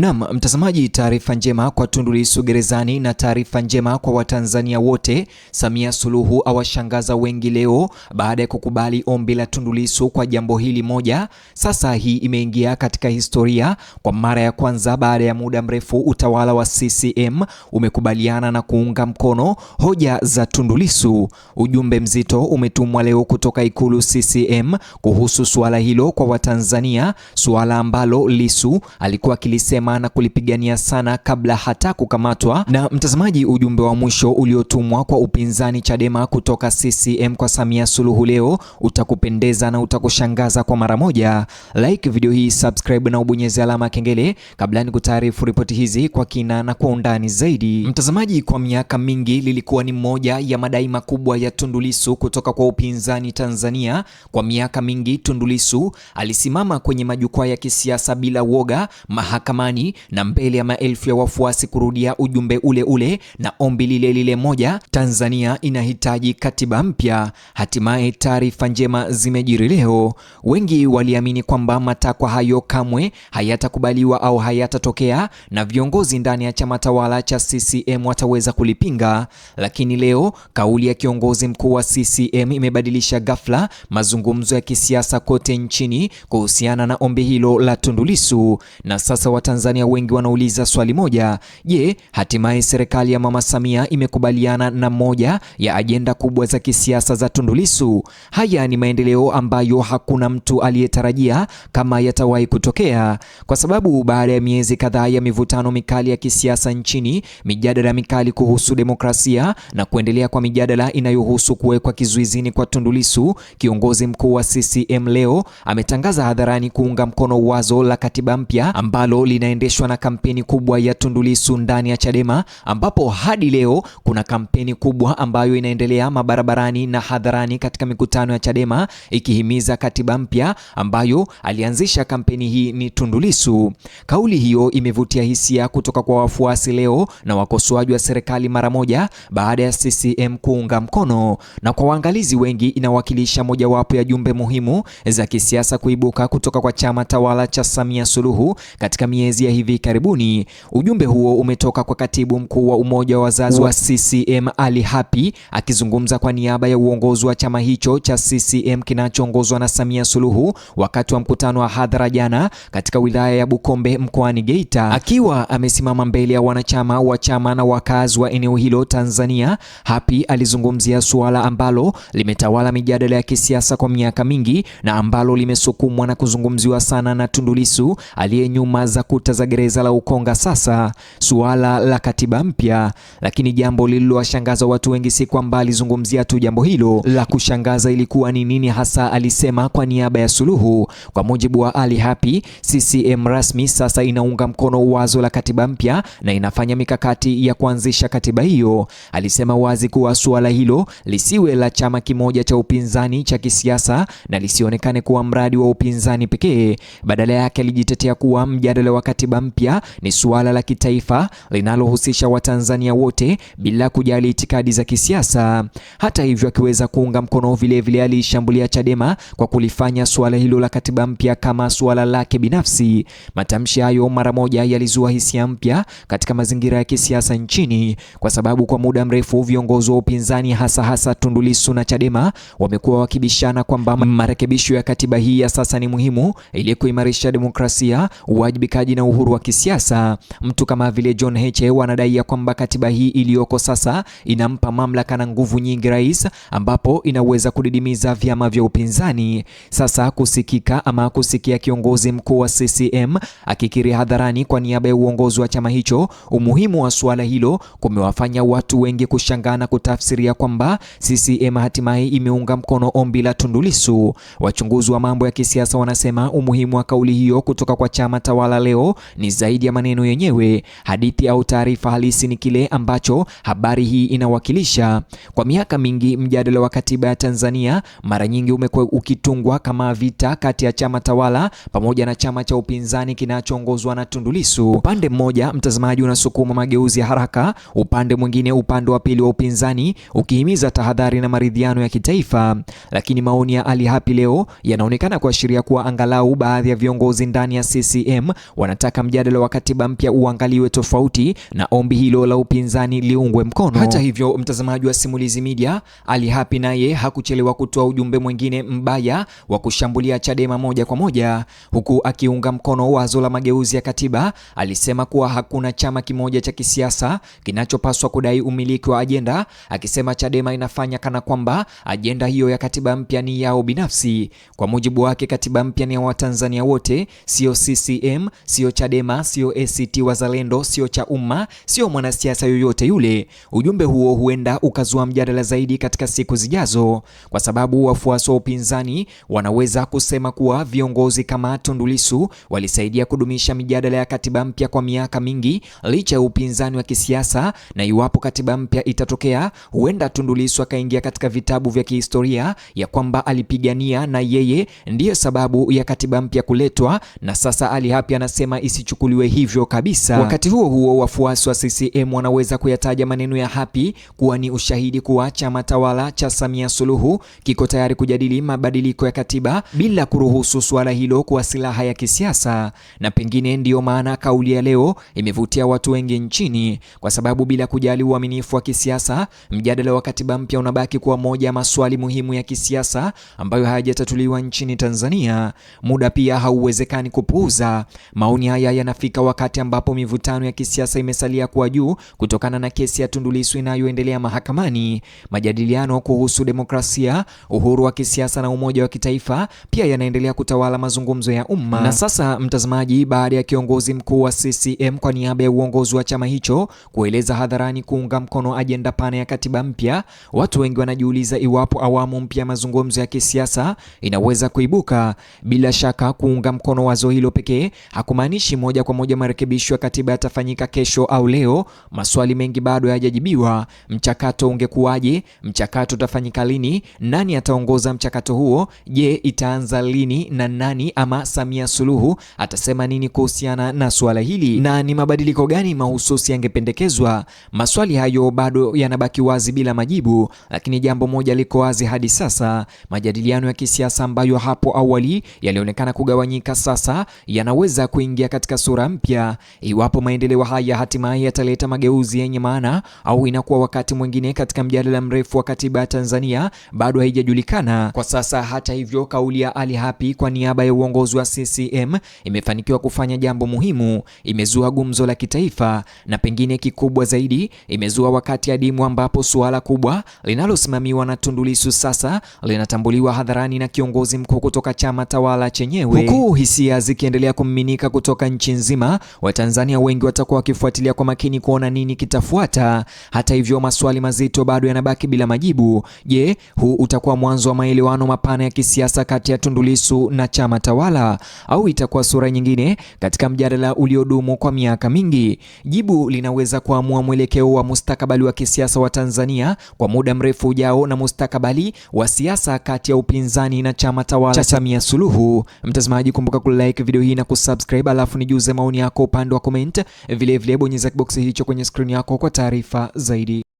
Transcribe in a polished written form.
Naam, mtazamaji, taarifa njema kwa Tundu Lissu gerezani na taarifa njema kwa Watanzania wote. Samia Suluhu awashangaza wengi leo baada ya kukubali ombi la Tundu Lissu kwa jambo hili moja. Sasa hii imeingia katika historia kwa mara ya kwanza baada ya muda mrefu. Utawala wa CCM umekubaliana na kuunga mkono hoja za Tundu Lissu. Ujumbe mzito umetumwa leo kutoka Ikulu CCM kuhusu suala hilo kwa Watanzania, suala ambalo Lissu alikuwa akilisema na kulipigania sana kabla hata kukamatwa. Na mtazamaji, ujumbe wa mwisho uliotumwa kwa upinzani Chadema kutoka CCM kwa Samia Suluhu leo utakupendeza na utakushangaza kwa mara moja. Like video hii, subscribe na ubonyeze alama kengele kabla ni kutaarifu ripoti hizi kwa kina na kwa undani zaidi. Mtazamaji, kwa miaka mingi lilikuwa ni moja ya madai makubwa ya Tundu Lissu kutoka kwa upinzani Tanzania. Kwa miaka mingi Tundu Lissu alisimama kwenye majukwaa ya kisiasa bila woga, mahakamani na mbele ya maelfu ya wafuasi kurudia ujumbe ule ule na ombi lile lile moja: Tanzania inahitaji katiba mpya. Hatimaye taarifa njema zimejiri leo. Wengi waliamini kwamba matakwa hayo kamwe hayatakubaliwa au hayatatokea na viongozi ndani ya chama tawala cha CCM wataweza kulipinga, lakini leo kauli ya kiongozi mkuu wa CCM imebadilisha ghafla mazungumzo ya kisiasa kote nchini kuhusiana na ombi hilo la Tundu Lissu. Na sasa Watanzania wengi wanauliza swali moja: je, hatimaye serikali ya Mama Samia imekubaliana na moja ya ajenda kubwa za kisiasa za Tundu Lissu? Haya ni maendeleo ambayo hakuna mtu aliyetarajia kama yatawahi kutokea, kwa sababu baada ya miezi kadhaa ya mivutano mikali ya kisiasa nchini, mijadala mikali kuhusu demokrasia na kuendelea kwa mijadala inayohusu kuwekwa kizuizini kwa Tundu Lissu, kiongozi mkuu wa CCM leo ametangaza hadharani kuunga mkono wazo la katiba mpya ambalo linaendeshwa na kampeni kubwa ya Tundu Lissu ndani ya Chadema, ambapo hadi leo kuna kampeni kubwa ambayo inaendelea mabarabarani na hadharani katika mikutano ya Chadema ikihimiza katiba mpya ambayo alianzisha kampeni hii ni Tundu Lissu. Kauli hiyo imevutia hisia kutoka kwa wafuasi leo na wakosoaji wa serikali mara moja baada ya CCM kuunga mkono, na kwa waangalizi wengi inawakilisha mojawapo ya jumbe muhimu za kisiasa kuibuka kutoka kwa chama tawala cha Samia Suluhu katika miezi ya hivi karibuni. Ujumbe huo umetoka kwa katibu mkuu wa umoja wa wazazi wa CCM Ali Hapi, akizungumza kwa niaba ya uongozi wa chama hicho cha CCM kinachoongozwa na Samia Suluhu wakati wa mkutano wa hadhara jana katika wilaya ya Bukombe mkoani Geita. Akiwa amesimama mbele ya wanachama wa chama na wakazi wa eneo hilo Tanzania, Hapi alizungumzia suala ambalo limetawala mijadala ya kisiasa kwa miaka mingi na ambalo limesukumwa na kuzungumziwa sana na Tundu Lissu aliye nyuma za kuta za gereza la Ukonga, sasa suala la katiba mpya. Lakini jambo lililowashangaza watu wengi si kwamba alizungumzia tu jambo hilo. La kushangaza ilikuwa ni nini hasa alisema kwa niaba ya Suluhu. Kwa mujibu wa Ali Hapi, CCM rasmi sasa inaunga mkono wazo la katiba mpya na inafanya mikakati ya kuanzisha katiba hiyo. Alisema wazi kuwa suala hilo lisiwe la chama kimoja cha upinzani cha kisiasa na lisionekane kuwa mradi wa upinzani pekee. Badala yake alijitetea kuwa mjadala wa katiba mpya ni suala la kitaifa linalohusisha Watanzania wote bila kujali itikadi za kisiasa. Hata hivyo, akiweza kuunga mkono vilevile alishambulia Chadema kwa kulifanya suala hilo la katiba mpya kama suala lake binafsi. Matamshi hayo mara moja yalizua hisia mpya katika mazingira ya kisiasa nchini, kwa sababu kwa muda mrefu viongozi wa upinzani hasa Tundu Lissu na Chadema wamekuwa wakibishana kwamba marekebisho ya katiba hii ya sasa ni muhimu ili kuimarisha demokrasia, uwajibikaji na uhuru wa kisiasa. Mtu kama vile John Heche wanadai kwamba katiba hii iliyoko sasa inampa mamlaka na nguvu nyingi rais, ambapo inaweza kudidimiza vyama vya upinzani. Sasa kusikia kiongozi mkuu wa CCM akikiri hadharani kwa niaba ya uongozi wa chama hicho umuhimu wa suala hilo kumewafanya watu wengi kushangaa na kutafsiria kwamba CCM hatimaye imeunga mkono ombi la Tundu Lissu. Wachunguzi wa mambo ya kisiasa wanasema umuhimu wa kauli hiyo kutoka kwa chama tawala leo ni zaidi ya maneno yenyewe. Hadithi au taarifa halisi ni kile ambacho habari hii inawakilisha. Kwa miaka mingi mjadala wa katiba ya Tanzania mara nyingi umekuwa ukitungwa kama vita kati ya chama tawala pamoja na chama cha upinzani kinachoongozwa na Tundu Lissu. Upande mmoja mtazamaji unasukuma mageuzi ya haraka, upande mwingine, upande wa pili wa upinzani ukihimiza tahadhari na maridhiano ya kitaifa. Lakini maoni ya Ali Hapi leo yanaonekana kuashiria kuwa angalau baadhi ya viongozi ndani ya CCM wanataka akitaka mjadala wa katiba mpya uangaliwe tofauti na ombi hilo la upinzani liungwe mkono. Hata hivyo, mtazamaji wa Simulizi Media, Ali Hapi naye hakuchelewa kutoa ujumbe mwingine mbaya wa kushambulia Chadema moja kwa moja, huku akiunga mkono wazo la mageuzi ya katiba. Alisema kuwa hakuna chama kimoja cha kisiasa kinachopaswa kudai umiliki wa ajenda, akisema Chadema inafanya kana kwamba ajenda hiyo ya katiba mpya ni yao binafsi. Kwa mujibu wake, katiba mpya ni ya Watanzania wote, sio CCM, sio Chadema, sio ACT Wazalendo, sio Chaumma, sio mwanasiasa yoyote yule. Ujumbe huo huenda ukazua mjadala zaidi katika siku zijazo, kwa sababu wafuasi wa upinzani wanaweza kusema kuwa viongozi kama Tundu Lissu walisaidia kudumisha mijadala ya katiba mpya kwa miaka mingi licha ya upinzani wa kisiasa, na iwapo katiba mpya itatokea, huenda Tundu Lissu akaingia katika vitabu vya kihistoria ya kwamba alipigania na yeye ndiyo sababu ya katiba mpya kuletwa, na sasa Ali Hapi anasema isichukuliwe hivyo kabisa. Wakati huo huo, wafuasi wa CCM wanaweza kuyataja maneno ya Hapi kuwa ni ushahidi kuwa chama tawala cha Samia Suluhu kiko tayari kujadili mabadiliko ya katiba bila kuruhusu suala hilo kuwa silaha ya kisiasa, na pengine ndiyo maana kauli ya leo imevutia watu wengi nchini, kwa sababu bila kujali uaminifu wa kisiasa, mjadala wa katiba mpya unabaki kuwa moja ya maswali muhimu ya kisiasa ambayo hayajatatuliwa nchini Tanzania. Muda pia hauwezekani kupuuza. Maoni haya yanafika wakati ambapo mivutano ya kisiasa imesalia kuwa juu kutokana na kesi ya Tundu Lissu inayoendelea mahakamani. Majadiliano kuhusu demokrasia, uhuru wa kisiasa na umoja wa kitaifa pia yanaendelea kutawala mazungumzo ya umma. Na sasa, mtazamaji, baada ya kiongozi mkuu wa CCM kwa niaba ya uongozi wa chama hicho kueleza hadharani kuunga mkono ajenda pana ya katiba mpya, watu wengi wanajiuliza iwapo awamu mpya mazungumzo ya kisiasa inaweza kuibuka. Bila shaka, kuunga mkono wazo hilo pekee hakumaanishi moja kwa moja marekebisho ya katiba yatafanyika kesho au leo. Maswali mengi bado hayajajibiwa. Mchakato ungekuwaje? Mchakato utafanyika lini? Nani ataongoza mchakato huo? Je, itaanza lini na nani ama Samia Suluhu atasema nini kuhusiana na suala hili? Na ni mabadiliko gani mahususi yangependekezwa? Maswali hayo bado yanabaki wazi bila majibu, lakini jambo moja liko wazi hadi sasa. Majadiliano ya kisiasa ambayo hapo awali yalionekana kugawanyika sasa yanaweza kuingia katika sura mpya. Iwapo maendeleo haya hatimaye yataleta mageuzi yenye maana au inakuwa wakati mwingine katika mjadala mrefu wa katiba ya Tanzania, bado haijajulikana kwa sasa. Hata hivyo, kauli ya Ali Hapi kwa niaba ya uongozi wa CCM imefanikiwa kufanya jambo muhimu. Imezua gumzo la kitaifa, na pengine kikubwa zaidi, imezua wakati adimu ambapo suala kubwa linalosimamiwa na Tundu Lissu sasa linatambuliwa hadharani na kiongozi mkuu kutoka chama tawala chenyewe. Huku hisia zikiendelea kumiminika kutoka nchi nzima, Watanzania wengi watakuwa wakifuatilia kwa makini kuona nini kitafuata. Hata hivyo, maswali mazito bado yanabaki bila majibu. Je, huu utakuwa mwanzo wa maelewano mapana ya kisiasa kati ya Tundu Lissu na chama tawala, au itakuwa sura nyingine katika mjadala uliodumu kwa miaka mingi? Jibu linaweza kuamua mwelekeo wa mustakabali wa kisiasa wa Tanzania kwa muda mrefu ujao na mustakabali wa siasa kati ya upinzani na chama tawala cha Samia Suluhu. Mtazamaji, kumbuka kulike video hii na kusubscribe, alafu nijuze maoni yako upande wa comment. Vile vile bonyeza kiboksi hicho kwenye screen yako kwa taarifa zaidi.